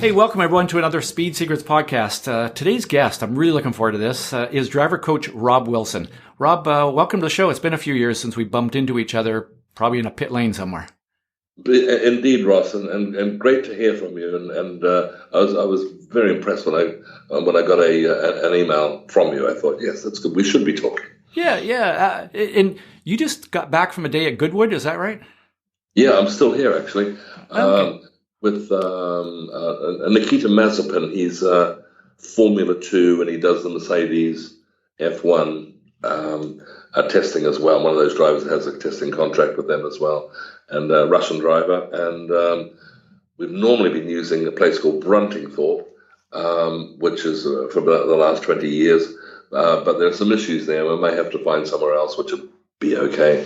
Hey, welcome everyone to another Speed Secrets podcast. Today's guest, I'm really looking forward to this, is driver coach Rob Wilson. Rob, welcome to the show. It's been a few years since we bumped into each other, probably in a pit lane somewhere. Indeed, Ross, and great to hear from you. And I was very impressed when I got an email from you. I thought, yes, that's good. We should be talking. Yeah. And you just got back from a day at Goodwood, is that right? Yeah, I'm still here actually. Okay. With Nikita Mazepin. He's Formula 2 and he does the Mercedes F1 testing as well. One of those drivers has a testing contract with them as well, and a Russian driver. And we've normally been using a place called Bruntingthorpe, which is for about the last 20 years. But there are some issues there. We may have to find somewhere else, which would be okay.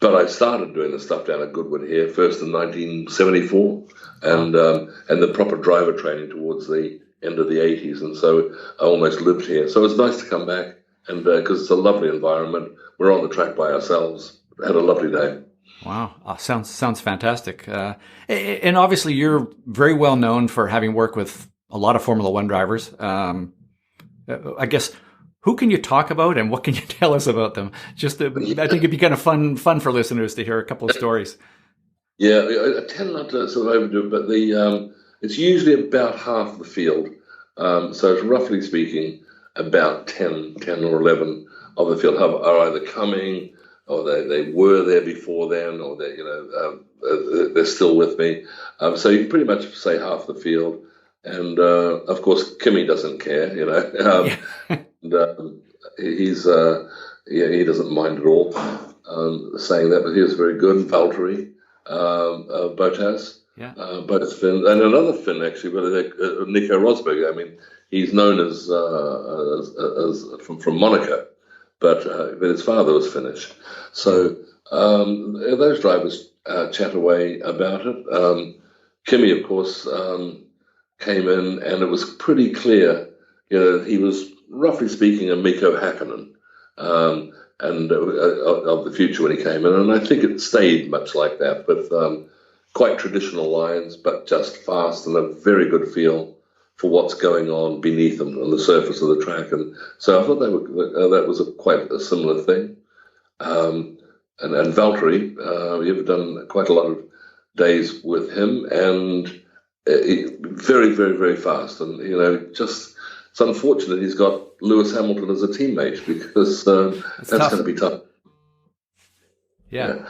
But I started doing the stuff down at Goodwood here first in 1974, and the proper driver training towards the end of the 80s, and so I almost lived here. So it's nice to come back, and because it's a lovely environment. We're on the track by ourselves. Had a lovely day. Wow, sounds fantastic. And obviously, you're very well known for having worked with a lot of Formula One drivers. I guess. Who can you talk about, and what can you tell us about them? I think it'd be kind of fun for listeners to hear a couple of stories. Yeah, I tend not to sort of overdo it, but it's usually about half the field. So it's roughly speaking about 10 or 11 of the field are either coming, or they were there before then, or they're still with me. So you can pretty much say half the field. And of course, Kimi doesn't care, And he doesn't mind at all saying that, but he was very good. Valtteri Bottas, both Finn, and another Finn actually, but Nico Rosberg. I mean, he's known as from Monaco, but his father was Finnish. So those drivers chat away about it. Kimi, of course, came in, and it was pretty clear, he was, roughly speaking, a Mikko Häkkinen and of the future when he came in. And I think it stayed much like that, with quite traditional lines, but just fast and a very good feel for what's going on beneath them on the surface of the track. And so I thought that was quite a similar thing. And Valtteri, you've done quite a lot of days with him, and very, very, very fast. And, it's unfortunate he's got Lewis Hamilton as a teammate, because that's going to be tough. Yeah.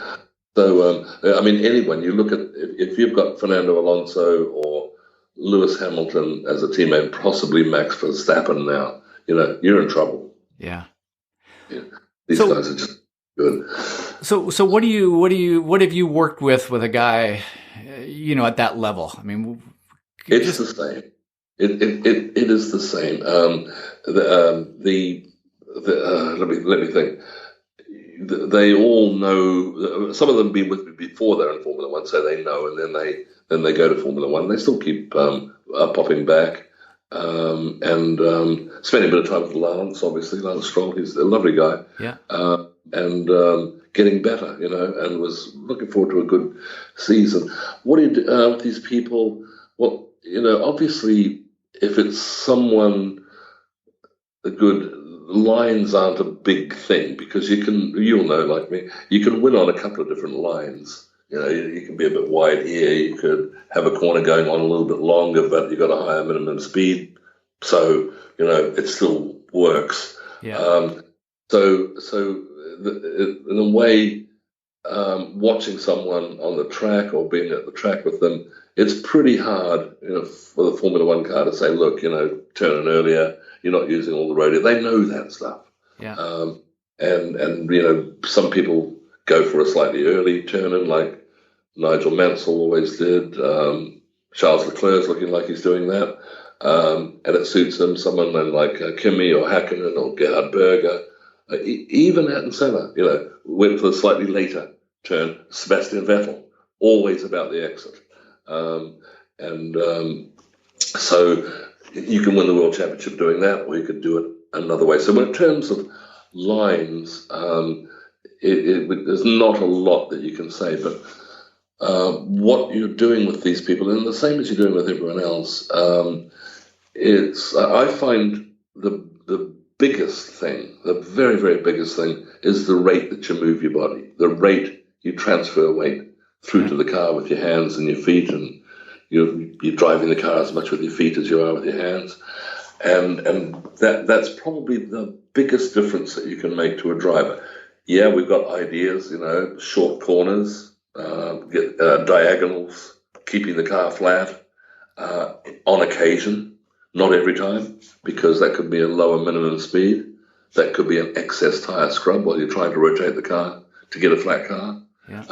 So, anyone, you look at, if you've got Fernando Alonso or Lewis Hamilton as a teammate, possibly Max Verstappen now, you're in trouble. Yeah. These guys are just good. So what have you worked with a guy, at that level? I mean, it's the same. It is the same. Let me think. They all know. Some of them have been with me before they're in Formula One, so they know, and then they go to Formula One. They still keep popping back, and spending a bit of time with Lance. Obviously, Lance Stroll. He's a lovely guy. Yeah. And getting better, and was looking forward to a good season. What do you do with these people? Well, obviously, if it's someone good, lines aren't a big thing, because you'll know, like me, you can win on a couple of different lines. You can be a bit wide here. You could have a corner going on a little bit longer, but you've got a higher minimum speed. So, it still works. Yeah. In a way, watching someone on the track or being at the track with them, it's pretty hard, for the Formula One car to say, look, turn in earlier, you're not using all the road. They know that stuff. Yeah. And some people go for a slightly early turn in, like Nigel Mansell always did. Charles Leclerc's looking like he's doing that. And it suits him. Someone like Kimi or Häkkinen or Gerhard Berger, even Ayrton Senna, went for the slightly later turn. Sebastian Vettel, always about the exit. So you can win the World Championship doing that, or you could do it another way. So in terms of lines, there's not a lot that you can say, but what you're doing with these people, and the same as you're doing with everyone else. I find the biggest thing, the very, very biggest thing, is the rate that you move your body, the rate you transfer weight through to the car with your hands and your feet, and you're driving the car as much with your feet as you are with your hands, and that's probably the biggest difference that you can make to a driver. Yeah, we've got ideas, short corners, diagonals, keeping the car flat on occasion. Not every time, because that could be a lower minimum speed. That could be an excess tire scrub while you're trying to rotate the car to get a flat car. Yeah.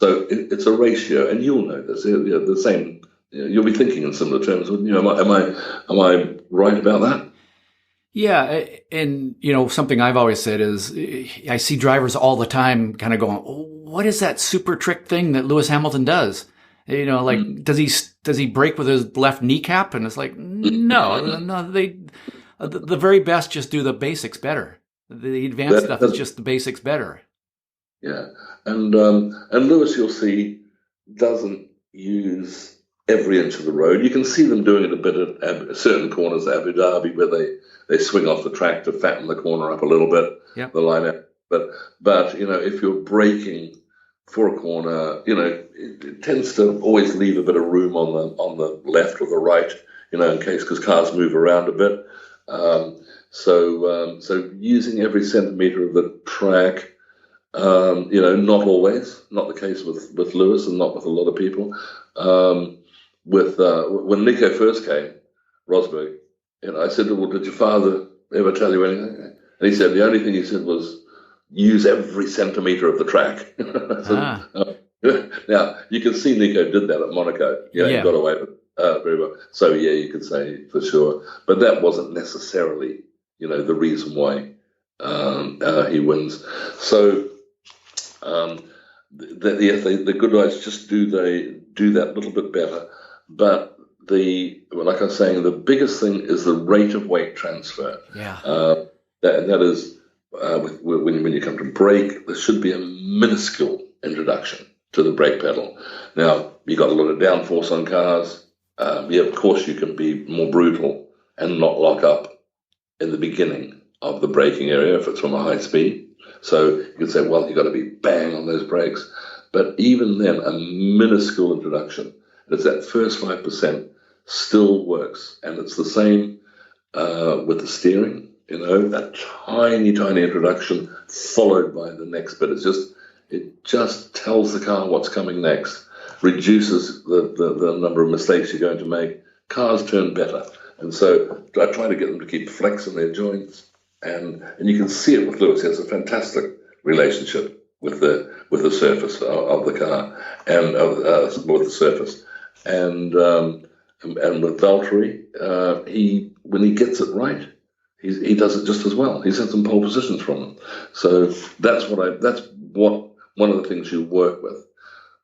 So it's a ratio, and you'll know this. The same. You'll be thinking in similar terms, wouldn't you? Am I right about that? Yeah, and something I've always said is I see drivers all the time kind of going, oh, "What is that super trick thing that Lewis Hamilton does?" Does he brake with his left kneecap? And it's like, no, the very best just do the basics better. The advanced stuff is just the basics better. Yeah, and Lewis, you'll see, doesn't use every inch of the road. You can see them doing it a bit at certain corners at Abu Dhabi, where they swing off the track to fatten the corner up a little bit, yep. The line up. But if you're braking for a corner, it tends to always leave a bit of room on the left or the right, in case, because cars move around a bit. So using every centimeter of the track, not always, not the case with Lewis and not with a lot of people. When Nico first came, Rosberg, I said, well, did your father ever tell you anything? And he said, the only thing he said was, use every centimeter of the track. Now, you can see Nico did that at Monaco. He got away with it very well. So, yeah, you could say for sure. But that wasn't necessarily, the reason why he wins. So, the good guys just do that little bit better. But like I was saying, the biggest thing is the rate of weight transfer. Yeah. That is, when you come to brake, there should be a minuscule introduction to the brake pedal. Now, you got a lot of downforce on cars. Of course, you can be more brutal and not lock up in the beginning of the braking area if it's from a high speed. So you could say, well, you got to be bang on those brakes. But even then, a minuscule introduction, it's that first 5%, still works. And it's the same with the steering. That tiny, tiny introduction followed by the next bit. It just tells the car what's coming next, reduces the number of mistakes you're going to make. Cars turn better. And so I try to get them to keep flexing their joints. And you can see it with Lewis. He has a fantastic relationship with the surface of the car and with the surface. And with Valtteri, when he gets it right, he does it just as well. He sets some pole positions from them. So that's one of the things you work with.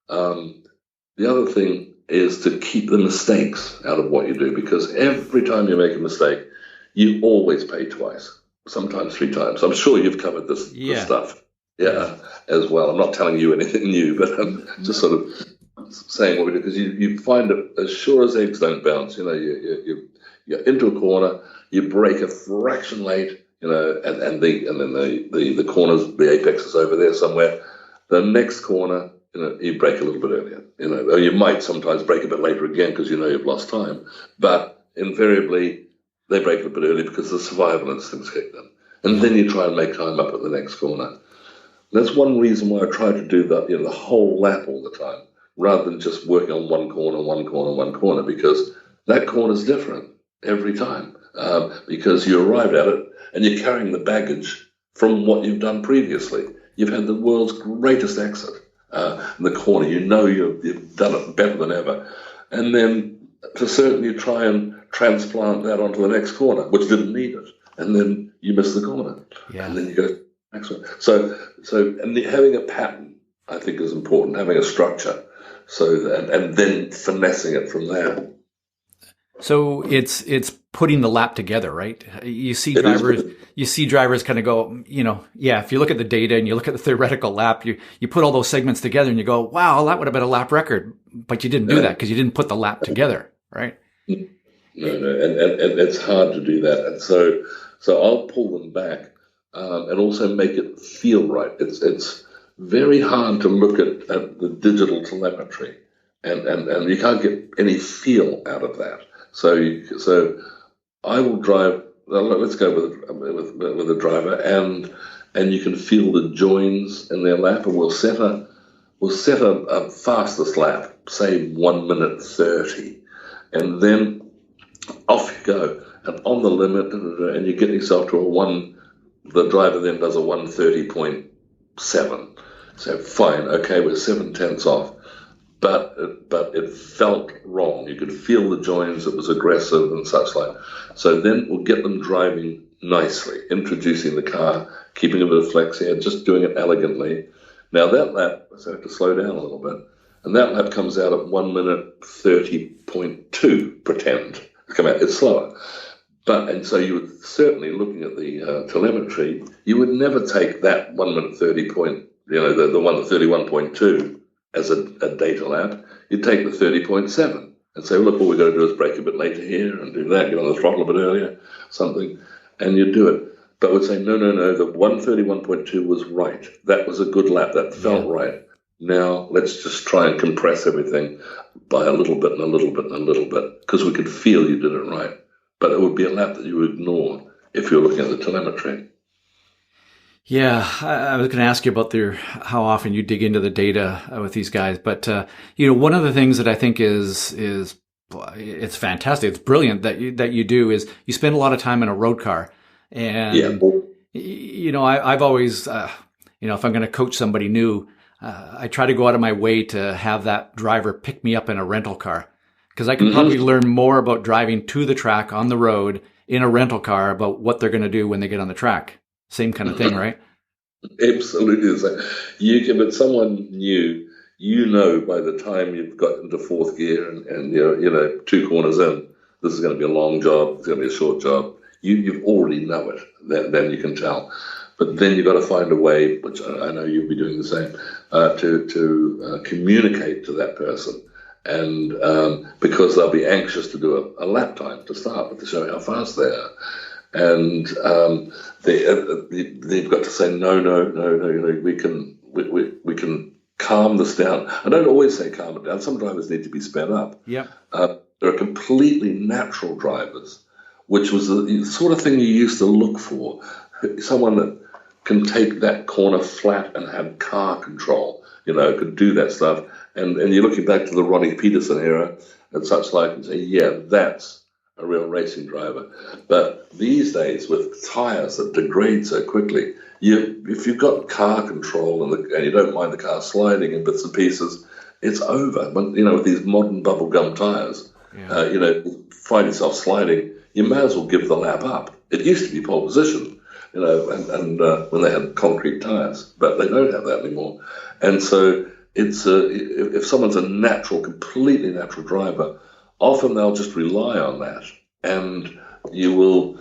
The other thing is to keep the mistakes out of what you do, because every time you make a mistake, you always pay twice, sometimes 3 times. I'm sure you've covered this stuff, as well. I'm not telling you anything new, but I'm just sort of saying what we do, because you find it as sure as eggs don't bounce. You're into a corner, you brake a fraction late, and then the corners, the apex is over there somewhere. The next corner, you brake a little bit earlier, or you might sometimes brake a bit later again because you've lost time. But invariably, they brake a bit early because the survival instincts kick them. And then you try and make time up at the next corner. That's one reason why I try to do that, the whole lap all the time, rather than just working on one corner, because that corner's different every time, because you arrive at it and you're carrying the baggage from what you've done previously. You've had the world's greatest exit in the corner. You've done it better than ever. And then to certainly try and transplant that onto the next corner, which didn't need it. And then you miss the corner. Yeah. And then you go to the next one. So having a pattern, I think, is important, having a structure, and then finessing it from there. So it's putting the lap together, right? You see drivers kind of go, if you look at the data and you look at the theoretical lap, you put all those segments together and you go, wow, that would have been a lap record, but you didn't do that because you didn't put the lap together, right? No, and it's hard to do that, and so I'll pull them back, and also make it feel right. It's very hard to look at the digital telemetry, and you can't get any feel out of that. So I will drive. Let's go with a driver, and you can feel the joins in their lap, and we'll set a fastest lap, say 1 minute 30, and then off you go, and on the limit, and you get yourself to the driver then does a 1:30.7. So fine, okay, we're 7/10 off, but it felt wrong. You could feel the joins, it was aggressive and such like. So then we'll get them driving nicely, introducing the car, keeping a bit of flex here, just doing it elegantly. Now that lap, so I have to slow down a little bit, and that lap comes out at 1 minute 30.2, pretend. Come out, it's slower. And so you would certainly, looking at the telemetry, you would never take that 1 minute 30 point, the one at 31.2 as a data lap. You'd take the 30.7 and say, look, all we've got to do is brake a bit later here and do that, get on the throttle a bit earlier, something, and you'd do it. But we'd say, no, the 131.2 was right. That was a good lap. That felt right. Now let's just try and compress everything by a little bit and a little bit and a little bit, because we could feel you did it right. But it would be a lap that you would ignore if you're looking at the telemetry. Yeah, I was going to ask you about how often you dig into the data with these guys, but one of the things that I think is it's fantastic, it's brilliant that you do is you spend a lot of time in a road car, and I've always if I'm going to coach somebody new, I try to go out of my way to have that driver pick me up in a rental car, because I can probably learn more about driving to the track on the road in a rental car about what they're going to do when they get on the track. Same kind of thing, right? Absolutely. But someone new, by the time you've got into fourth gear and you're 2 corners in, this is going to be a long job, it's going to be a short job. You already know it. Then you can tell. But then you've got to find a way, which I know you'll be doing the same, to communicate to that person. And because they'll be anxious to do a lap time to start with, to show how fast they are. And they've got to say, no, we can calm this down. I don't always say calm it down. Some drivers need to be sped up. Yeah. There are completely natural drivers, which was the sort of thing you used to look for. Someone that can take that corner flat and have car control, could do that stuff. And you're looking back to the Ronnie Peterson era and such like, and say, yeah, that's a real racing driver. But these days, with tires that degrade so quickly, if you've got car control and you don't mind the car sliding in bits and pieces, it's over. But with these modern bubblegum tires, find yourself sliding, you may as well give the lap up. It used to be pole position, and when they had concrete tires, but they don't have that anymore. And so it's if someone's a completely natural driver, often they'll just rely on that, and they'll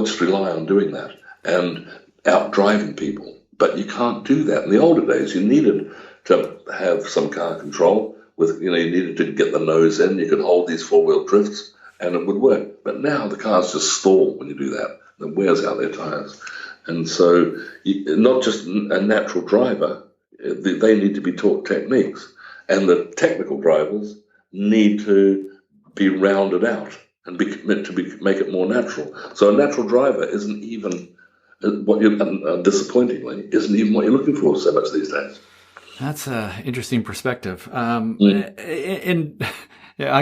just rely on doing that and out driving people. But you can't do that. In the older days, you needed to have some car control. You needed to get the nose in. You could hold these 4-wheel drifts, and it would work. But now the cars just stall when you do that. It wears out their tires. And so, not just a natural driver, they need to be taught techniques, and the technical drivers need to be rounded out and be meant to make it more natural. So a natural driver isn't even disappointingly, isn't even what you're looking for so much these days. That's an interesting perspective. And I'm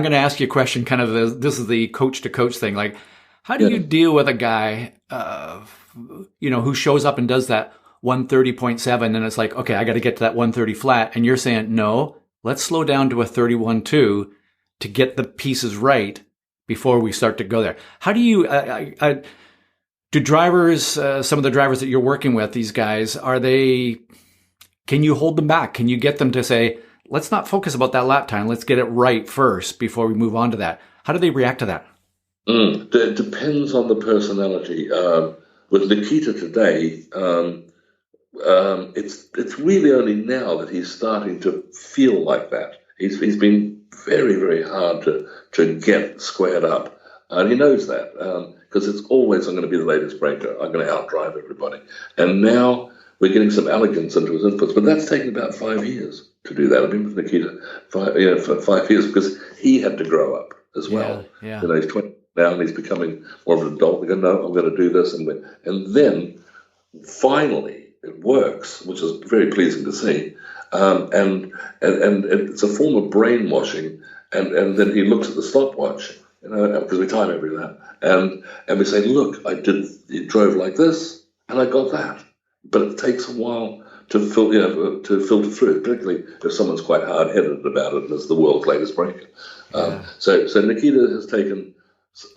going to ask you a question, kind of this is the coach to coach thing. Like, how do you deal with a guy, who shows up and does that 130.7 and it's like, okay, I got to get to that 130 flat. And you're saying, no, let's slow down to a 31.2 to get the pieces right before we start to go there. How do you, do drivers, some of the drivers that you're working with, these guys, can you hold them back? Can you get them to say, let's not focus about that lap time. Let's get it right first before we move on to that. How do they react to that? It depends on the personality. With Nikita today, it's really only now that he's starting to feel like that. He's been very, very hard to get squared up, and he knows that because it's always, I'm going to be the latest breaker. I'm going to outdrive everybody. And now we're getting some elegance into his inputs, but that's taken about 5 years to do that. I've been with Nikita for 5 years because he had to grow up as well. Yeah. You know, he's 20 now and he's becoming more of an adult. We go, no, I'm going to do this, and then finally it works, which is very pleasing to see. And it's a form of brainwashing. And then he looks at the stopwatch, you know, because we time every lap, and we say, look, it drove like this, and I got that. But it takes a while to filter through, particularly if someone's quite hard-headed about it and is the world's latest breaker. So Nikita has taken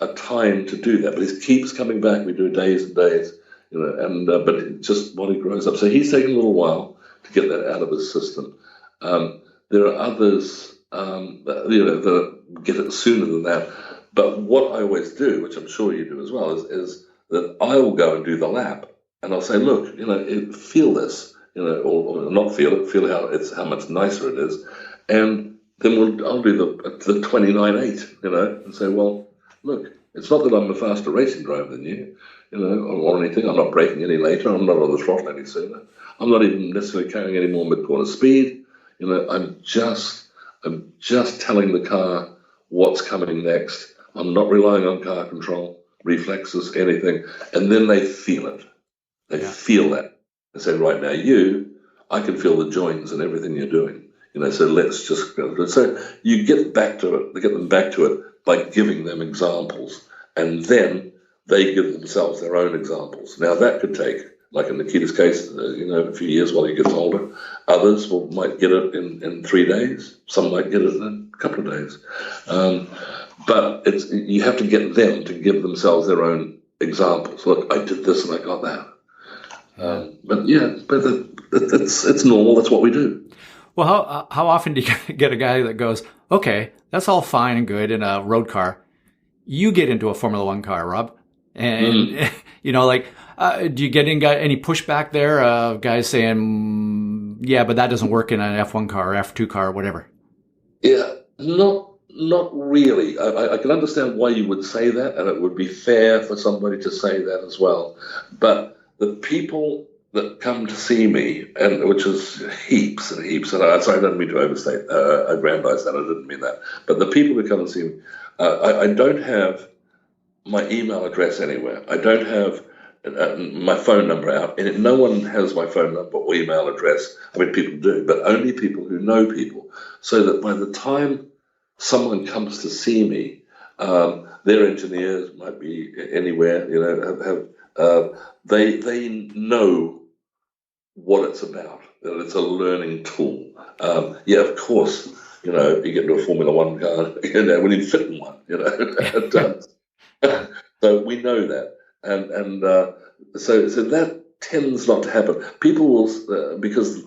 a time to do that, but he keeps coming back. We do days and days, you know, and but just while he grows up. So he's taken a little while to get that out of his system. There are others, that get it sooner than that. But what I always do, which I'm sure you do as well, is that I will go and do the lap, and I'll say, look, you know, feel this, you know, or not feel it, feel how much nicer it is, and then I'll do the 29.8, you know, and say, well, look, it's not that I'm a faster racing driver than you, you know, or anything. I'm not braking any later. I'm not on the throttle any sooner. I'm not even necessarily carrying any more mid-corner speed. You know, I'm just telling the car what's coming next. I'm not relying on car control, reflexes, anything. And then they feel it. They feel that. They say, right now, I can feel the joins and everything you're doing. You know, so let's just go. So you get back to it. They get them back to it by giving them examples, and then they give themselves their own examples. Now that could take, like in Nikita's case, a few years while he gets older. Others might get it in 3 days. Some might get it in a couple of days. But you have to get them to give themselves their own examples. Look, I did this and I got that. But it's normal. That's what we do. Well, how often do you get a guy that goes, okay, that's all fine and good in a road car. You get into a Formula One car, Rob, and you know, like, do you get any pushback there? Guys saying, yeah, but that doesn't work in an F1 car or F2 car or whatever. Yeah, not really. I can understand why you would say that, and it would be fair for somebody to say that as well. But the people that come to see me, and which is heaps and heaps, and I don't mean to aggrandize that, I didn't mean that, but the people that come and see me, I don't have my email address anywhere. I don't have my phone number out, and no one has my phone number or email address. I mean, people do, but only people who know people, so that by the time someone comes to see me, their engineers might be anywhere, you know, they know what it's about, that it's a learning tool. Of course, you know, you get into a Formula One car, you know, when you fit in one, you know. So we know that, and so that tends not to happen. People will, because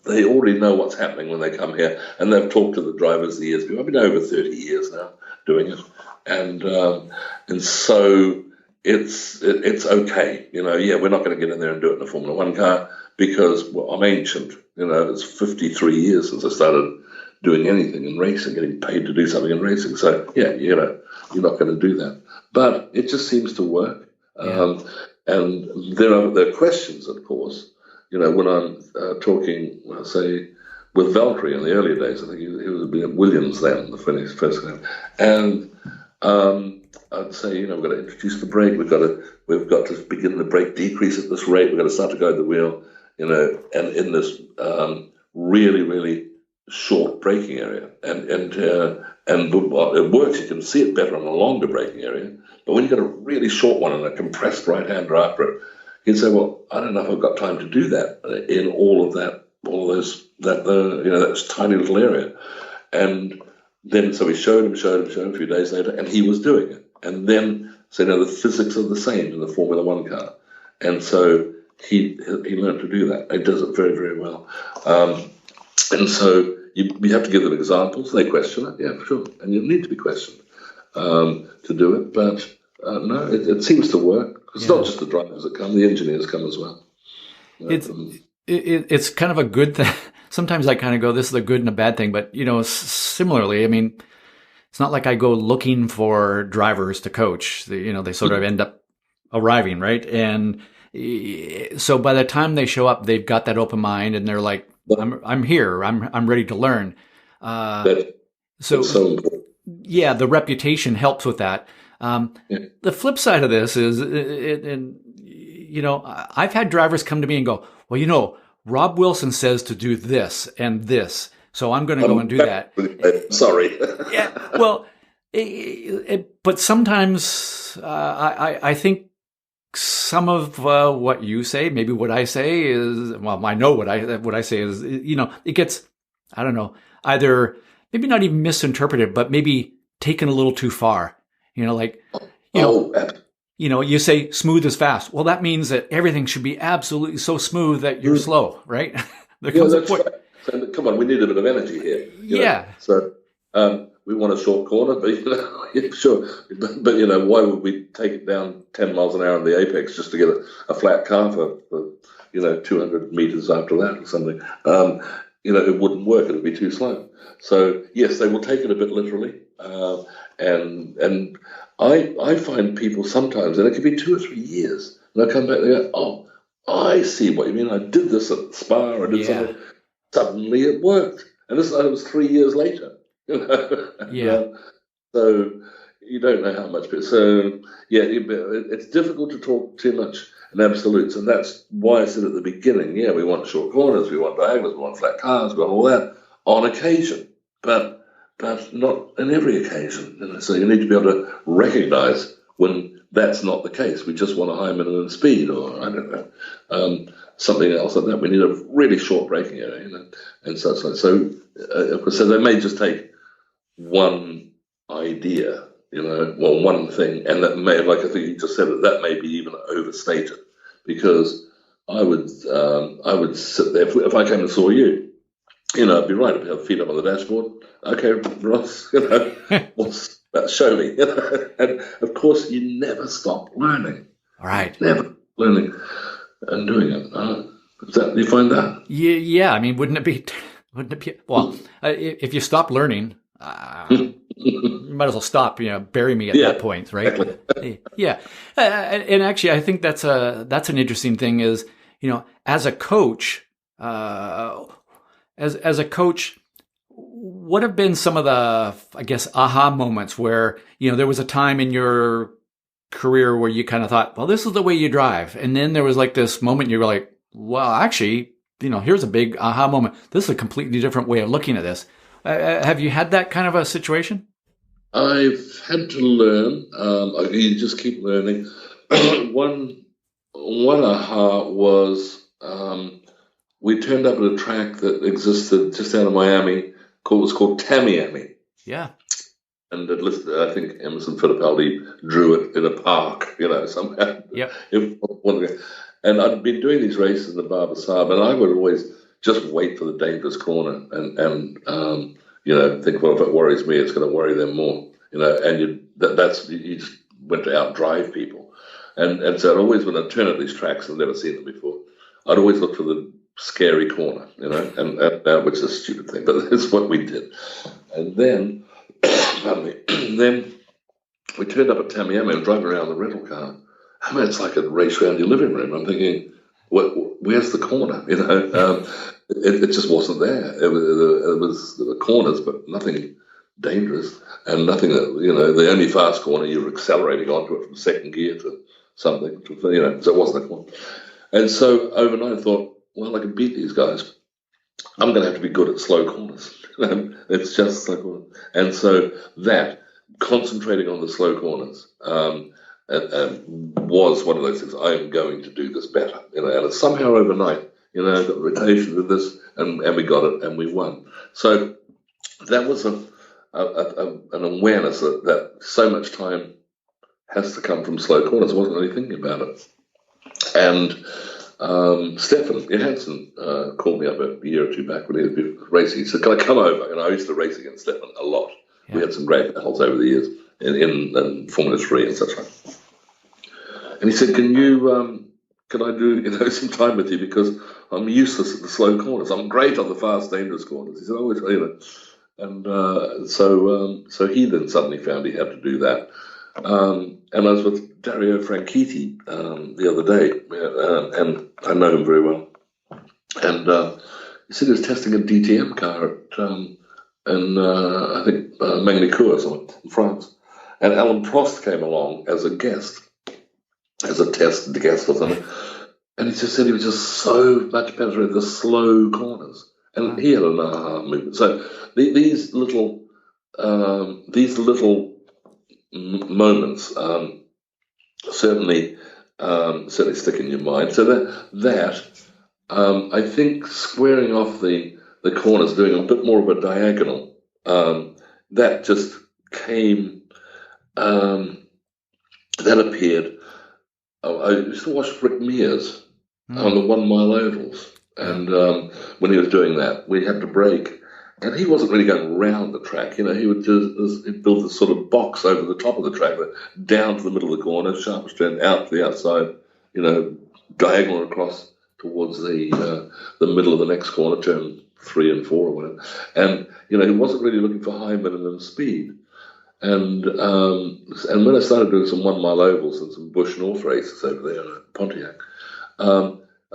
they already know what's happening when they come here, and they've talked to the drivers the years before. I've been over 30 years now doing it, and so it's okay, you know. Yeah, we're not going to get in there and do it in a Formula One car because I'm ancient. You know, it's 53 years since I started doing anything in racing, getting paid to do something in racing. So yeah, you know, you're not going to do that. But it just seems to work. Yeah. And there are questions, of course. You know, when I'm talking, say, with Valtteri in the earlier days, I think he was at Williams then, the first time, and I'd say, you know, we've got to introduce the brake. We've got to begin the brake decrease at this rate. We've got to start to guide the wheel, you know, and in this really, really short braking area, and it works. You can see it better on a longer braking area, but when you've got a really short one and a compressed right-hander after it, you'd say, well, I don't know if I've got time to do that in all of that tiny little area. And then so we showed him a few days later, and he was doing it. And then so now the physics are the same in the Formula One car, and so he learned to do that. He does it very, very well. And so you have to give them examples. They question it, yeah, sure, and you need to be questioned. to do it. But no, it seems to work. It's not just the drivers that come; the engineers come as well. It's kind of a good thing. Sometimes I kind of go, this is a good and a bad thing. But, similarly, I mean, it's not like I go looking for drivers to coach. They sort of end up arriving, right? And so by the time they show up, they've got that open mind and they're like, I'm here. I'm ready to learn. So yeah, the reputation helps with that. The flip side of this is, I've had drivers come to me and go, well, Rob Wilson says to do this and this, so I'm going to go and do that. Sorry. Yeah. Well, but sometimes I think some of what you say, maybe what I say is, well, I know what I say is, it gets, I don't know, either maybe not even misinterpreted, but maybe taken a little too far. You say smooth is fast. Well, that means that everything should be absolutely so smooth that you're slow, right? That's right. So, come on, we need a bit of energy here. Yeah. So we want a short corner, but sure. But why would we take it down 10 miles an hour in the apex just to get a flat car for 200 meters after that or something? It wouldn't work. It would be too slow. So yes, they will take it a bit literally, and I find people sometimes, and it could be 2 or 3 years, and I come back and they go, oh, I see what you mean. I did this at Spa, I did something. Suddenly it worked. And it was 3 years later. Yeah. So you don't know how much. So, yeah, it's difficult to talk too much in absolutes. And that's why I said at the beginning, we want short corners, we want diagonals, we want flat cars, we want all that on occasion. But not in every occasion. So you need to be able to recognize when that's not the case. We just want a high minimum speed, or I don't know, something else like that. We need a really short braking area, and such like. So, of course, so they may just take one idea, one thing, and that may, like I think you just said, that may be even overstated, because I would sit there if I came and saw you. I'd be right. I'd have feet up on the dashboard. Okay, Ross, show me. And of course, you never stop learning. All right. Never learning and doing it. Do you find that? Yeah. I mean, wouldn't it be? Well, if you stop learning, you might as well stop. Bury me at that point, right? Exactly. Yeah. And actually, I think that's an interesting thing. Is as a coach. As a coach, what have been some of the, I guess, aha moments where, there was a time in your career where you kind of thought, well, this is the way you drive. And then there was like this moment you were like, well, actually, here's a big aha moment. This is a completely different way of looking at this. Have you had that kind of a situation? I've had to learn. You just keep learning. One aha was... we turned up at a track that existed just out of Miami. It was called Tamiami. Yeah. And I think Emerson Fittipaldi drew it in a park, somewhere. Yeah. And I'd been doing these races in the Barber Saab, and I would always just wait for the dangerous corner and think, well, if it worries me, it's going to worry them more. And you just went to outdrive people. And so I'd always, when I'd turn at these tracks, I've never seen them before, I'd always look for the scary corner, and which is a stupid thing, but it's what we did. And then, pardon me, then we turned up at Tamiami and driving around the rental car. I mean, it's like a race around your living room. I'm thinking, where's the corner? It just wasn't there. There were corners, but nothing dangerous, and nothing that, the only fast corner, you were accelerating onto it from second gear to something, so it wasn't a corner. And so overnight I thought, well, I can beat these guys. I'm going to have to be good at slow corners. It's just slow corners. And so that, concentrating on the slow corners, was one of those things. I am going to do this better. And somehow overnight, got the rotation with this, and we got it, and we won. So that was an awareness that so much time has to come from slow corners. I wasn't really thinking about it. And Stefan Johansson called me up a year or two back when he was racing. He said, can I come over? I used to race against Stefan a lot. Yeah. We had some great battles over the years. in Formula 3 and such like. And he said, can I do some time with you, because I'm useless at the slow corners. I'm great on the fast, dangerous corners. He said, and so he then suddenly found he had to do that. And I was with Dario Franchitti the other day, and I know him very well. And he said he was testing a DTM car I think Magny-Cours in France. And Alan Prost came along as a guest, as a test guest or something. And he just said he was just so much better at the slow corners. And he had an aha movement. So these little moments certainly stick in your mind. So that I think squaring off the corners, doing a bit more of a diagonal, that just came. That appeared. I used to watch Rick Mears on the 1 mile ovals, and when he was doing that, we had to brake. And he wasn't really going round the track, he would he'd build this sort of box over the top of the track, down to the middle of the corner, sharp turn out to the outside, diagonal across towards the middle of the next corner, turn 3 and 4 or whatever. And he wasn't really looking for high minimum speed. And when I started doing some 1 mile ovals and some Bush North races over there in Pontiac,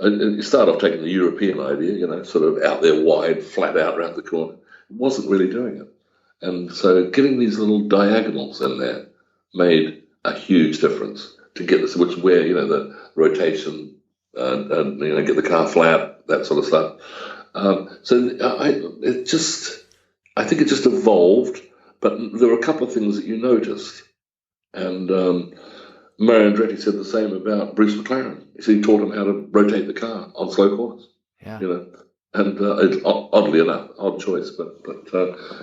you start off taking the European idea, sort of out there wide, flat out around the corner. It wasn't really doing it. And so getting these little diagonals in there made a huge difference to get this, which where, the rotation, get the car flat, that sort of stuff. I think it just evolved, but there were a couple of things that you noticed. And Mario Andretti said the same about Bruce McLaren. He said he taught him how to rotate the car on slow corners. Yeah. And it's oddly enough, odd choice, but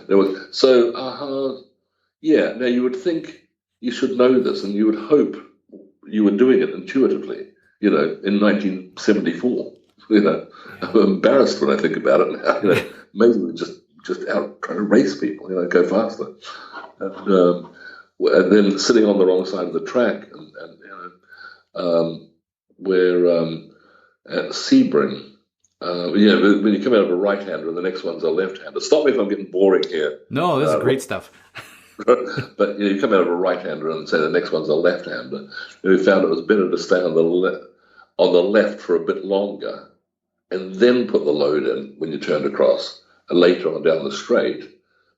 there was so. Now you would think you should know this, and you would hope you were doing it intuitively. In 1974. I'm embarrassed when I think about it now. Maybe we're just out trying to race people. Go faster, and then sitting on the wrong side of the track, and where at Sebring. When you come out of a right-hander and the next one's a left-hander. Stop me if I'm getting boring here. No, this is great stuff. But you come out of a right-hander and say the next one's a left-hander. And we found it was better to stay on the left for a bit longer and then put the load in when you turned across and later on down the straight,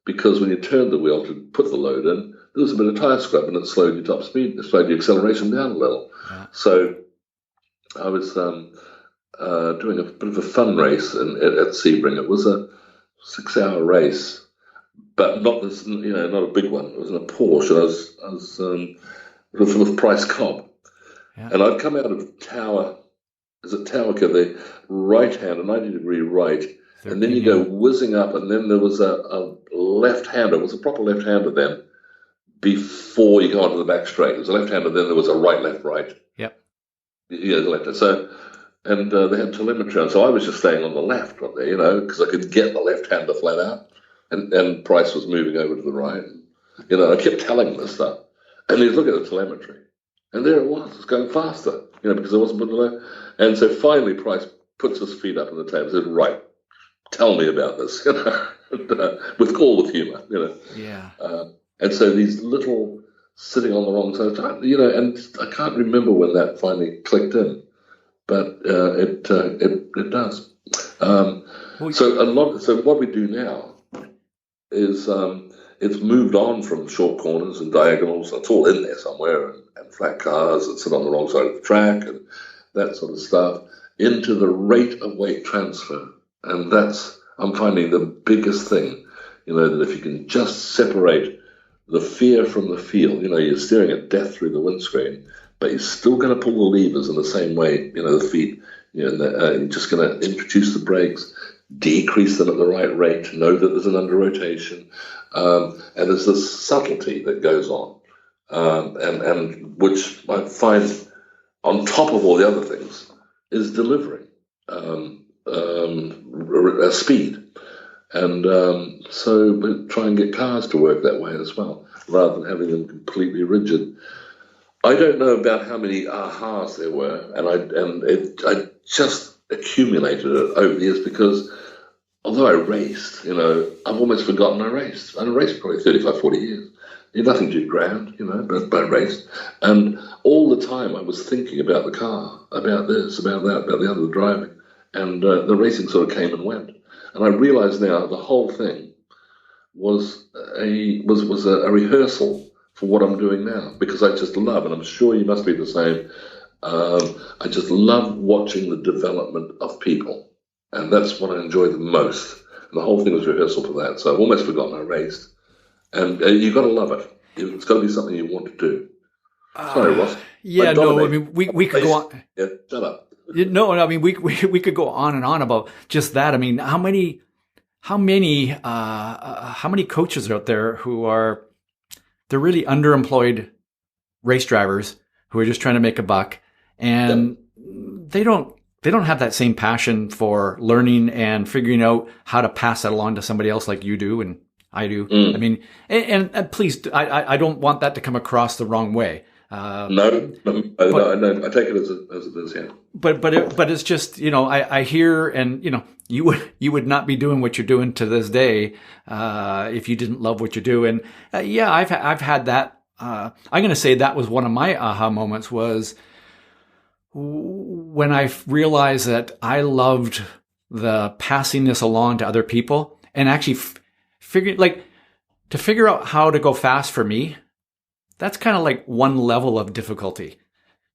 because when you turned the wheel to put the load in, there was a bit of tire scrub and it slowed your top speed, it slowed your acceleration down a little. Yeah. So I was doing a bit of a fun race at Sebring. It was a 6-hour race, but not this, not a big one. It was in a Porsche. I was with Price Cobb, and I'd come out of Tower. Is it Towerca? The right hand, a 90-degree right, and then you go whizzing up, and then there was a left-hander. It was a proper left-hander then. Before you go onto the back straight, there was a left-hander. Then there was a right, left, right. Yep. Yeah, the left. So. And they had telemetry on, so I was just staying on the left up there, because I could get the left-hander flat out, and Price was moving over to the right. I kept telling him this stuff, and he'd look at the telemetry, and there it was going faster, because I wasn't putting the left. And so finally, Price puts his feet up on the table and says, "Right, tell me about this," with humor, Yeah. And so these little sitting on the wrong side of time, and I can't remember when that finally clicked in. But it does. So what we do now is it's moved on from short corners and diagonals. It's all in there somewhere, and flat cars that sit on the wrong side of the track and that sort of stuff, into the rate of weight transfer. And that's, I'm finding, the biggest thing. That if you can just separate the fear from the feel, you're staring at death through the windscreen, but you're still going to pull the levers in the same way, the feet. You're just going to introduce the brakes, decrease them at the right rate, know that there's an under rotation, and there's this subtlety that goes on, and which I find, on top of all the other things, is delivering speed. And so we try and get cars to work that way as well, rather than having them completely rigid. I don't know about how many ahas there were, I just accumulated it over the years because although I raced, I've almost forgotten I raced. I raced probably 35, 40 years. Nothing too grand, but I raced. And all the time I was thinking about the car, about this, about that, about the other driving. And the racing sort of came and went. And I realize now the whole thing was a rehearsal for what I'm doing now, because I just love, and I'm sure you must be the same, I just love watching the development of people. And that's what I enjoy the most. And the whole thing was rehearsal for that. So I've almost forgotten I raced. And you've got to love it. It's got to be something you want to do. Sorry, Ross. Yeah, no, I mean, we could go on. Yeah, shut up. No, I mean, we could go on and on about just that. I mean, how many coaches are out there who they're really underemployed race drivers who are just trying to make a buck, and they don't have that same passion for learning and figuring out how to pass that along to somebody else like you do and I do. I mean, and please, I don't want that to come across the wrong way. No, I take it as it is, yeah. But it's just, I hear, and you would not be doing what you're doing to this day if you didn't love what you do. And yeah, I've had that. I'm going to say that was one of my aha moments, was when I realized that I loved the passing this along to other people, and actually figure out how to go fast for me. That's kind of like one level of difficulty.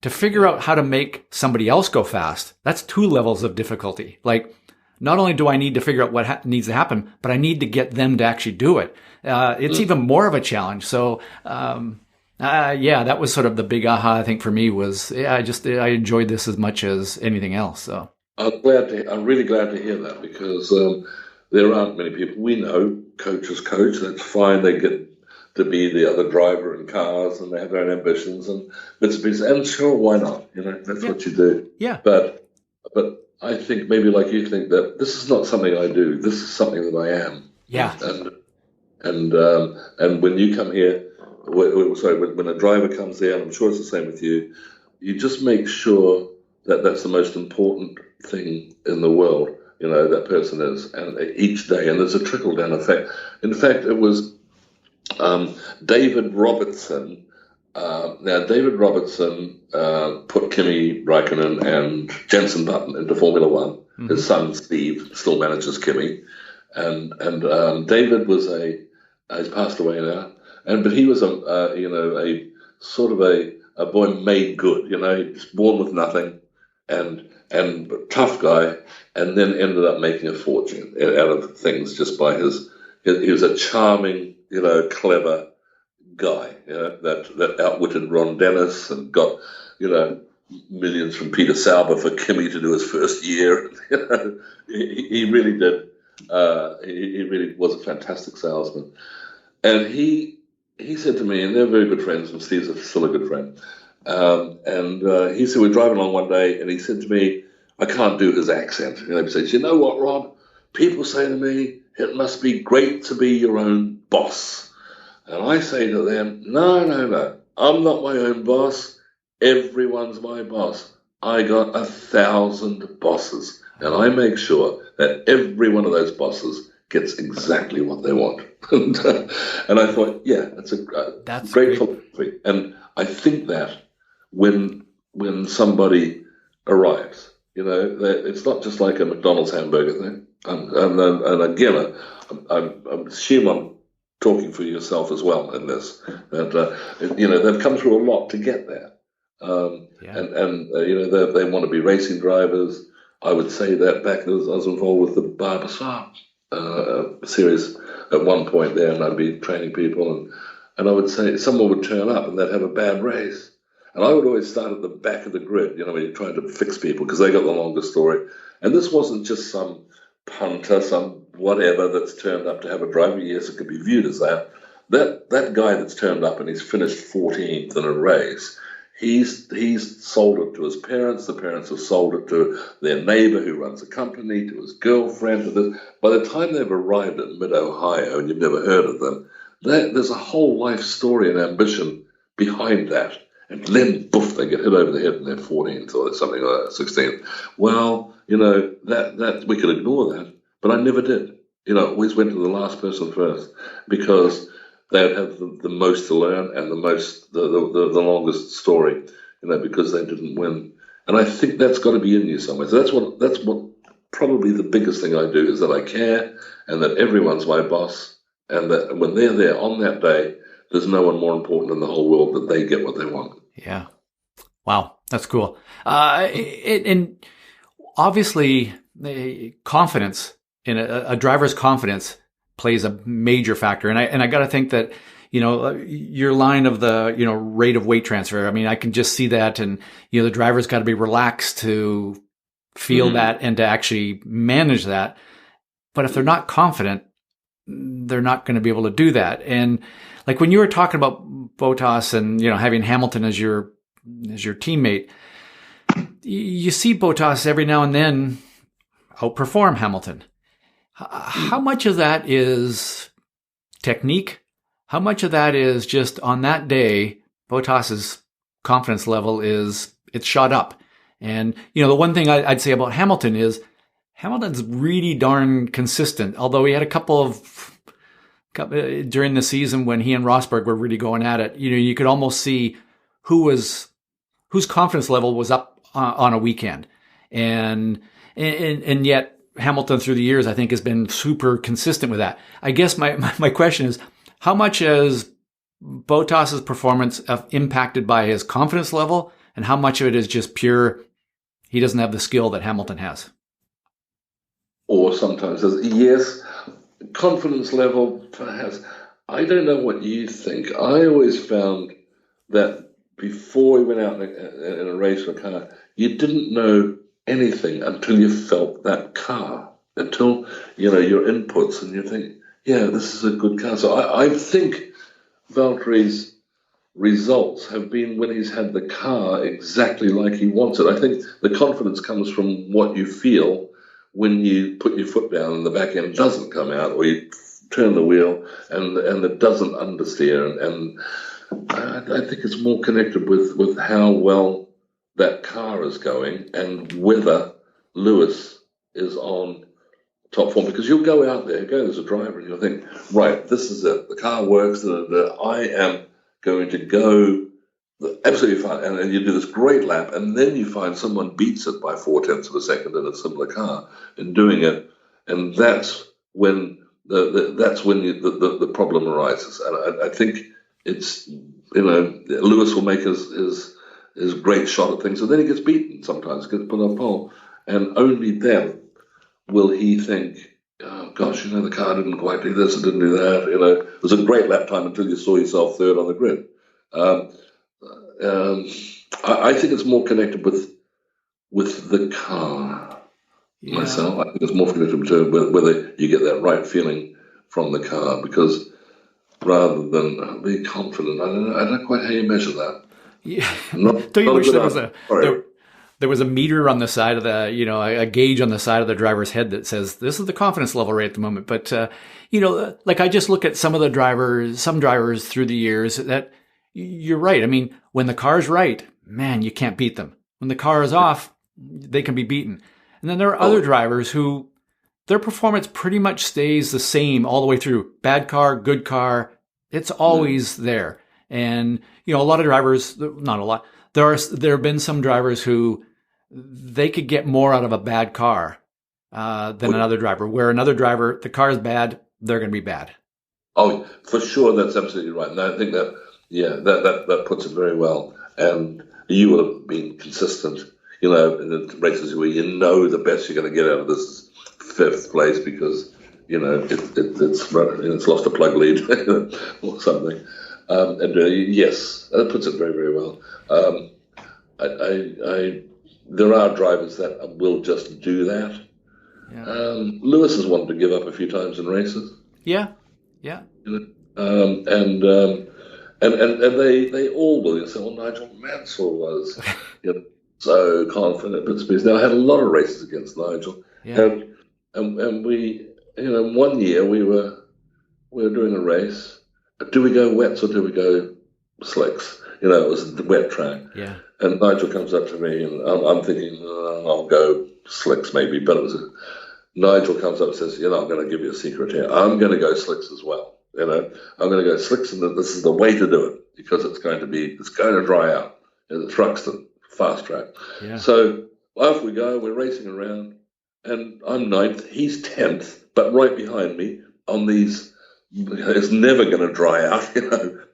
To figure out how to make somebody else go fast, that's 2 levels of difficulty. Like, not only do I need to figure out what needs to happen, but I need to get them to actually do it. It's even more of a challenge. So, yeah, that was sort of the big aha, I think, for me was, I enjoyed this as much as anything else. So I'm really glad to hear that, because there aren't many people. We know coaches coach, that's fine. They get to be the other driver in cars, and they have their own ambitions and bits and pieces. And sure, why not? That's what you do. Yeah. But I think maybe like you think that this is not something I do. This is something that I am. Yeah. And when you come here, when a driver comes there, and I'm sure it's the same with you, you just make sure that that's the most important thing in the world. That person is, and each day, and there's a trickle down effect. In fact, it was David Robertson. Now, David Robertson put Kimi Raikkonen and Jenson Button into Formula One. Mm-hmm. His son Steve still manages Kimi, and David was he's passed away now, but he was a sort of a boy made good. He was born with nothing, and tough guy, and then ended up making a fortune out of things just by he was a charming, clever guy, that outwitted Ron Dennis and got, millions from Peter Sauber for Kimi to do his first year. He really did. He really was a fantastic salesman. And he said to me, and they're very good friends, and Steve's still a good friend. And he said, we're driving along one day, and he said to me, I can't do his accent. He says, you know what, Rob? People say to me, it must be great to be your own boss. And I say to them, no. I'm not my own boss. Everyone's my boss. I got 1,000 bosses. And I make sure that every one of those bosses gets exactly what they want. And I thought, yeah, that's great philosophy. And I think that when somebody arrives, it's not just like a McDonald's hamburger thing. And again, I assume I'm talking for yourself as well in this. That they've come through a lot to get there, and they want to be racing drivers. I would say that back as I was involved with the Barber series at one point there, and I'd be training people, and I would say someone would turn up and they'd have a bad race. And I would always start at the back of the grid, when you're trying to fix people, because they got the longest story. And this wasn't just some punter, some whatever that's turned up to have a driver. Yes, it could be viewed as that. That guy that's turned up and he's finished 14th in a race, He's sold it to his parents. The parents have sold it to their neighbor who runs a company, to his girlfriend. To this. By the time they've arrived at Mid-Ohio, and you've never heard of them, there's a whole life story and ambition behind that. And then, boof, they get hit over the head in their 14th or something like that, 16th. Well, that we could ignore that, but I never did. I always went to the last person first because they'd have the most to learn and the longest story, because they didn't win. And I think that's got to be in you somewhere. So that's what probably the biggest thing I do is that I care and that everyone's my boss and that when they're there on that day, there's no one more important in the whole world that they get what they want. Yeah. Wow. That's cool. And obviously confidence in a driver's confidence plays a major factor. And I got to think that, your line of the, rate of weight transfer. I mean, I can just see that. And, the driver's got to be relaxed to feel that and to actually manage that. But if they're not confident, they're not going to be able to do that. And like when you were talking about Bottas and, having Hamilton as your teammate, you see Bottas every now and then outperform Hamilton. How much of that is technique? How much of that is just on that day, Bottas's confidence level it's shot up? And, the one thing I'd say about Hamilton is Hamilton's really darn consistent, although he had a couple of during the season when he and Rosberg were really going at it. You could almost see whose confidence level was up on a weekend. And yet Hamilton through the years, I think, has been super consistent with that. I guess my question is, how much has Bottas's performance impacted by his confidence level, and how much of it is just pure, he doesn't have the skill that Hamilton has? Or sometimes, yes, confidence level, perhaps. I don't know what you think. I always found that before we went out in a race or a car, you didn't know anything until you felt that car, until, your inputs, and you think, yeah, this is a good car. So I think Valtteri's results have been when he's had the car exactly like he wants it. I think the confidence comes from what you feel when you put your foot down and the back end doesn't come out, or you turn the wheel and it doesn't understeer. And I think it's more connected with how well that car is going and whether Lewis is on top form. Because you'll go out there, go as a driver, and you'll think, right, this is it. The car works. I am going to go absolutely fine. And you do this great lap, and then you find someone beats it by 0.4 of a second in a similar car in doing it. And that's when the problem arises. And I think it's, Lewis will make his great shot at things, and then he gets beaten sometimes, gets put on pole. And only then will he think, oh gosh, the car didn't quite do this, it didn't do that. It was a great lap time until you saw yourself third on the grid. I think it's more connected with the car. Yeah. Myself, I think it's more connected to whether you get that right feeling from the car, because rather than be confident, I don't know quite how you measure that. Yeah. Don't you wish there was a meter on the side of the, a gauge on the side of the driver's head that says, this is the confidence level right at the moment. But, like I just look at some drivers through the years that you're right. I mean, when the car's right, man, you can't beat them. When the car is off, they can be beaten. And then there are other drivers who their performance pretty much stays the same all the way through. Bad car, good car. It's always there. And, a lot of drivers, not a lot, there have been some drivers who they could get more out of a bad car than another driver, where another driver, the car is bad, they're going to be bad. Oh, for sure. That's absolutely right. And I think that puts it very well. And you will have been consistent, in the races where the best you're going to get out of this is 5th place because, it's lost a plug lead or something. Yes, that puts it very, very well. There are drivers that will just do that. Yeah. Lewis has wanted to give up a few times in races. Yeah. and they all will. You say, well, Nigel Mansell was, so confident. But now I had a lot of races against Nigel, Yeah. and we, one year we were doing a race. Do we go wets or do we go slicks? It was the wet track. Yeah. And Nigel comes up to me, and I'm thinking, I'll go slicks maybe. But Nigel comes up and says, I'm going to give you a secret here. I'm going to go slicks as well. I'm going to go slicks, and this is the way to do it because it's going to dry out. The Truxton fast track. Yeah. So off we go. We're racing around, and I'm ninth. He's 10th, but right behind me on these. It's never going to dry out,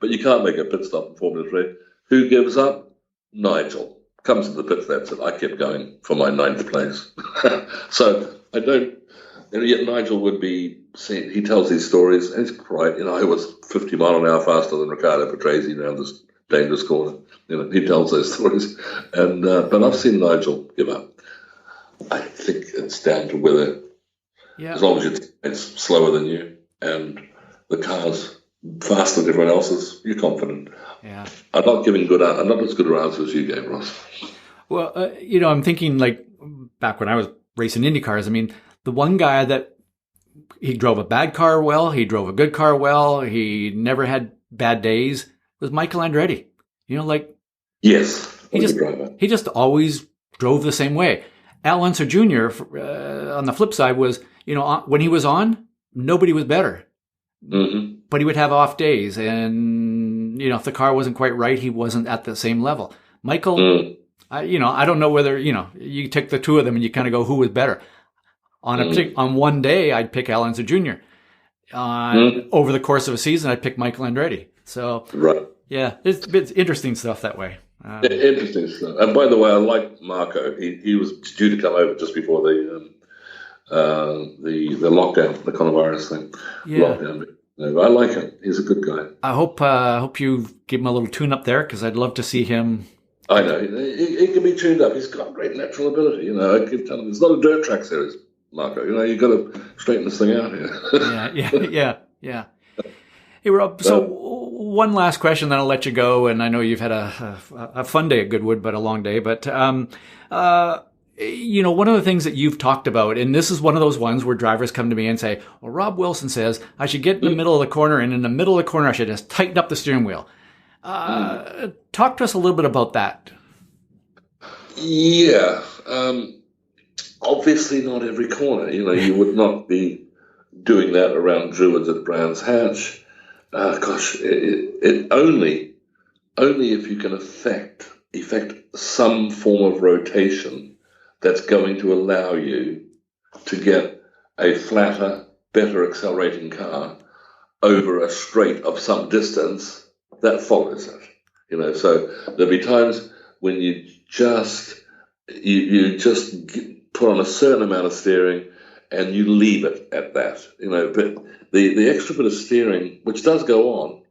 but you can't make a pit stop in Formula 3. Who gives up? Nigel. Comes to the pit, that's it. I kept going for my 9th place. So I don't, and yet Nigel would be seen, he tells these stories, and he's right, I was 50 mile an hour faster than Riccardo Patrese around this dangerous corner. He tells those stories. And but I've seen Nigel give up. I think it's down to whether, as long as it's slower than you, and the car's faster than everyone else's, you're confident. Yeah. I'm not as good an answer as you gave, Ross. Well, I'm thinking like back when I was racing Indy cars, the one guy that he drove a bad car well, he drove a good car well, he never had bad days, was Michael Andretti. Yes, he just always drove the same way. Al Unser Jr., on the flip side, was, when he was on, nobody was better. Mm-hmm. But he would have off days, and if the car wasn't quite right, he wasn't at the same level. Michael, I don't know whether you take the two of them and you kind of go, who was better? On one day, I'd pick Al Unser Jr. Over the course of a season, I'd pick Michael Andretti. So right, yeah, it's interesting stuff that way. Interesting stuff. And by the way, I like Marco. He was due to come over just before the lockdown, the coronavirus thing. Yeah. Lockdown. I like him. He's a good guy. I hope you give him a little tune up there, because I'd love to see him. I know he can be tuned up. He's got great natural ability. I can tell him it's not a dirt track series, Marco. You've got to straighten this thing out here. Yeah. Hey, Rob. So one last question, then I'll let you go. And I know you've had a fun day at Goodwood, but a long day. But one of the things that you've talked about, and this is one of those ones where drivers come to me and say, well, Rob Wilson says I should get in the middle of the corner, and in the middle of the corner, I should just tighten up the steering wheel. Talk to us a little bit about that. Yeah. Obviously not every corner. You would not be doing that around Druids at Brands Hatch. It only if you can effect some form of rotation that's going to allow you to get a flatter, better accelerating car over a straight of some distance that follows it. So there'll be times when you just put on a certain amount of steering and you leave it at that. But the extra bit of steering, which does go on,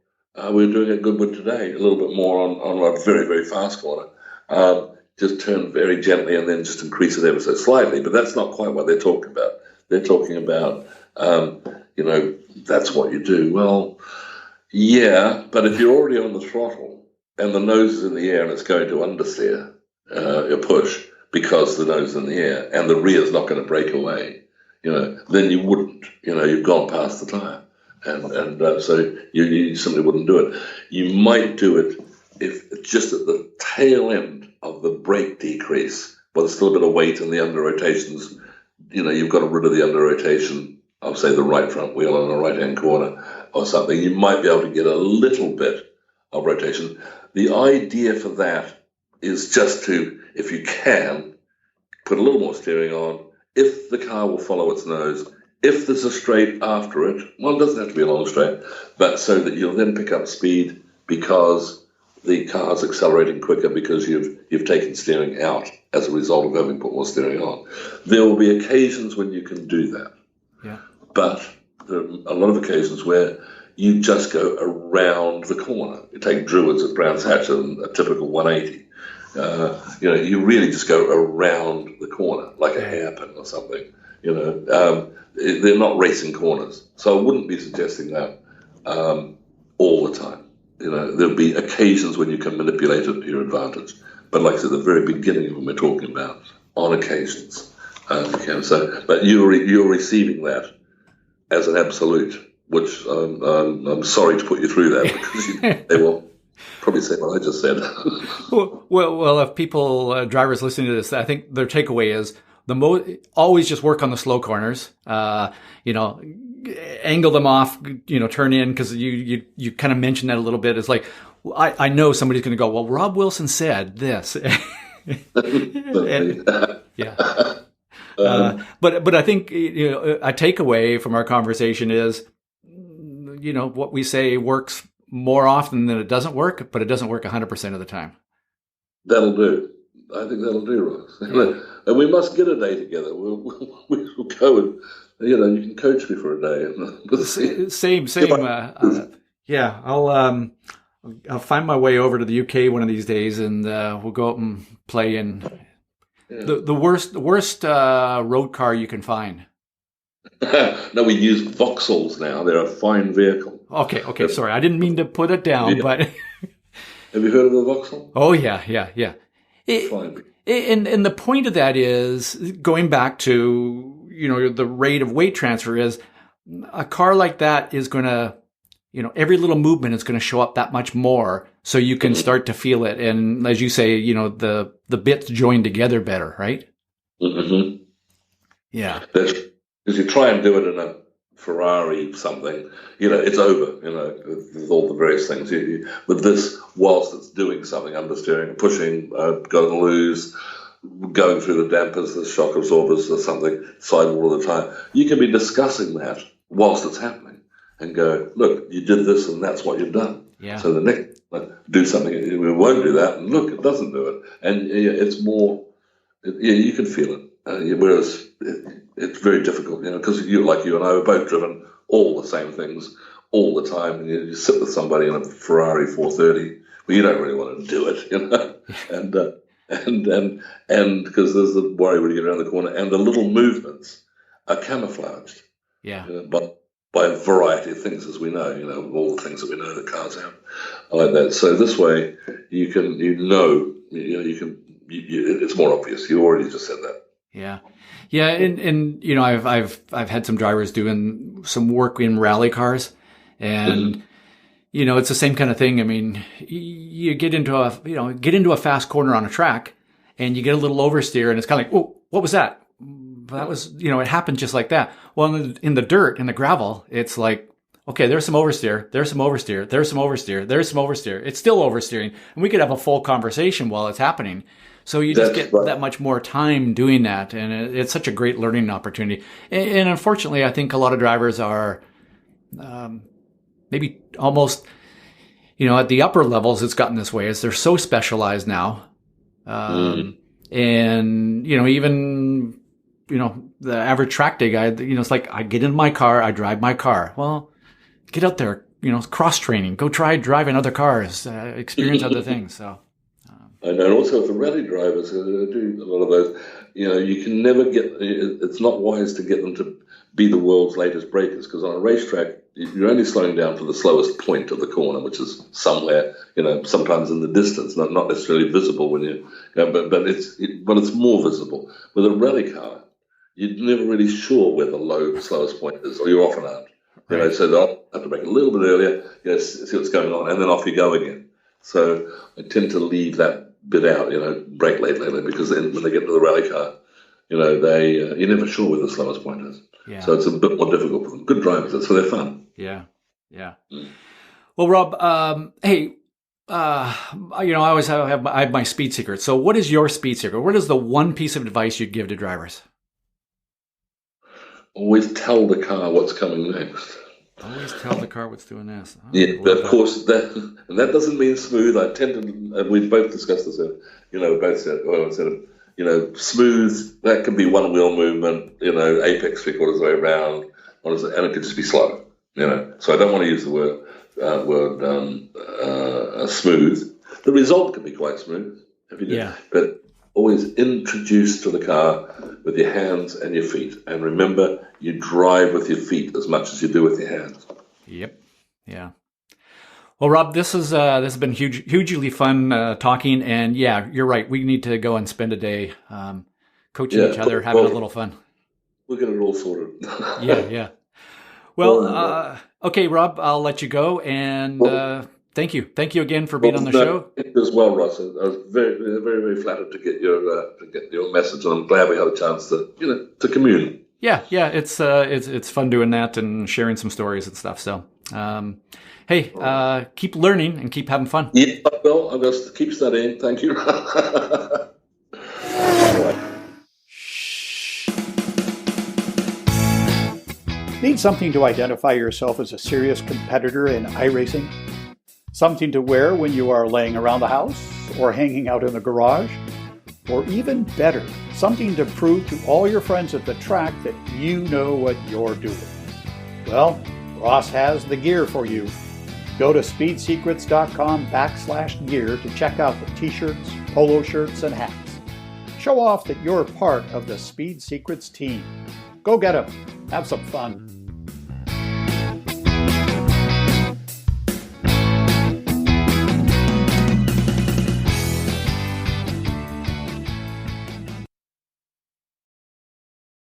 we're doing at Goodwood today, a little bit more on a very, very fast corner. Just turn very gently and then just increase it ever so slightly. But that's not quite what they're talking about. They're talking about, that's what you do. Well, yeah, but if you're already on the throttle and the nose is in the air and it's going to understeer your push because the nose is in the air and the rear is not going to break away, then you wouldn't. You've gone past the tire. And so you simply wouldn't do it. You might do it if just at the tail end of the brake decrease, but there's still a bit of weight in the under rotations. You've got rid of the under rotation of, say, the right front wheel on the right-hand corner or something. You might be able to get a little bit of rotation. The idea for that is just to, if you can, put a little more steering on. If the car will follow its nose, if there's a straight after it, well, it doesn't have to be a long straight, but so that you'll then pick up speed because the car's accelerating quicker because you've taken steering out as a result of having put more steering on. There will be occasions when you can do that. Yeah. But there are a lot of occasions where you just go around the corner. You take Druids at Brands Hatch, a typical 180. You really just go around the corner like a hairpin or something. They're not racing corners, so I wouldn't be suggesting that all the time. there'll be occasions when you can manipulate it to your advantage. But like I said, at the very beginning when we're talking about, on occasions, you can. So, but you're receiving that as an absolute, which I'm sorry to put you through that, because they will probably say what I just said. well, if people, drivers listening to this, I think their takeaway is always just work on the slow corners. Angle them off, turn in, because you kind of mentioned that a little bit. It's like, I know somebody's going to go, well, Rob Wilson said this. Yeah. But I think a takeaway from our conversation is, what we say works more often than it doesn't work, but it doesn't work 100% of the time. That'll do. I think that'll do, Ross. Yeah. And we must get a day together. We'll go and, you can coach me for a day. Same. Yeah, I'll find my way over to the UK one of these days, and we'll go out and play in the worst road car you can find. No, we use Vauxhalls now. They're a fine vehicle. Okay. Sorry, I didn't mean to put it down, but have you heard of the Vauxhall? Oh yeah. Fine. And the point of that is, going back to the rate of weight transfer, is a car like that is going to, every little movement is going to show up that much more, so you can start to feel it. And as you say, the bits join together better, right? Mm-hmm. Yeah. Because you try and do it in a Ferrari something, it's over, with all the various things. With this, whilst it's doing something, understeering, pushing, going loose, going through the dampers, the shock absorbers or something, sidewall all the time, you can be discussing that whilst it's happening and go, look, you did this and that's what you've done. Yeah. So the next do something, we won't do that, and look, it doesn't do it. And it's more, you can feel it. Whereas it's very difficult, because you and I were both driven all the same things all the time. And you sit with somebody in a Ferrari 430, well, you don't really want to do it, and because there's the worry when you get around the corner, and the little movements are camouflaged, by a variety of things, as we know, all the things that we know that cars have like that. So this way, you can, it's more obvious. You already just said that. Yeah, and I've had some drivers doing some work in rally cars, and it's the same kind of thing. I mean, you get into a fast corner on a track, and you get a little oversteer, and it's kind of like, oh, what was that? That was, it happened just like that. Well, in the dirt, in the gravel, it's like, okay, there's some oversteer, there's some oversteer, there's some oversteer, there's some oversteer. It's still oversteering, and we could have a full conversation while it's happening. So you just get that much more time doing that, and it's such a great learning opportunity. And unfortunately, I think a lot of drivers are maybe almost, at the upper levels, it's gotten this way, as they're so specialized now. And, even, the average track day guy, it's like, I get in my car, I drive my car. Well, get out there, cross training, go try driving other cars, experience other things. So. And also for rally drivers who do a lot of those, you can never it's not wise to get them to be the world's latest breakers, because on a racetrack, you're only slowing down for the slowest point of the corner, which is somewhere, sometimes in the distance, not necessarily visible when but it's more visible. With a rally car, you're never really sure where the slowest point is, or you often aren't. Right. So they'll have to brake a little bit earlier, see what's going on, and then off you go again. So I tend to leave that bit out, brake later, because then when they get to the rally car, you're never sure where the slowest point is. Yeah. So it's a bit more difficult for them. Good drivers, that's for their fun. Yeah. Well, Rob, hey, I always have my speed secret. So what is your speed secret? What is the one piece of advice you'd give to drivers? Always tell the car what's coming next. Always tell the car what's doing this. But of course, that doesn't mean smooth. I tend to, and we've both discussed this, both said, smooth, that can be one wheel movement, apex 3/4 way around, and it could just be slow, So I don't want to use the word smooth. The result can be quite smooth, but always introduce to the car with your hands and your feet. And remember, you drive with your feet as much as you do with your hands. Yep. Yeah. Well, Rob, this has been hugely fun talking, and yeah, you're right. We need to go and spend a day coaching each other, having a little fun. We'll get it all sorted. Yeah. Well, okay, Rob, I'll let you go, and thank you again for being on the show. Thank you as well, Ross. I was very, very, very flattered to get your message, and I'm glad we had a chance to commune. Yeah, it's fun doing that and sharing some stories and stuff. So, hey, keep learning and keep having fun. Yeah, well, I'm going to keep studying. Thank you. Need something to identify yourself as a serious competitor in iRacing? Something to wear when you are laying around the house or hanging out in the garage? Or even better, something to prove to all your friends at the track that you know what you're doing? Well, Ross has the gear for you. Go to speedsecrets.com/gear to check out the t-shirts, polo shirts, and hats. Show off that you're part of the Speed Secrets team. Go get them. Have some fun.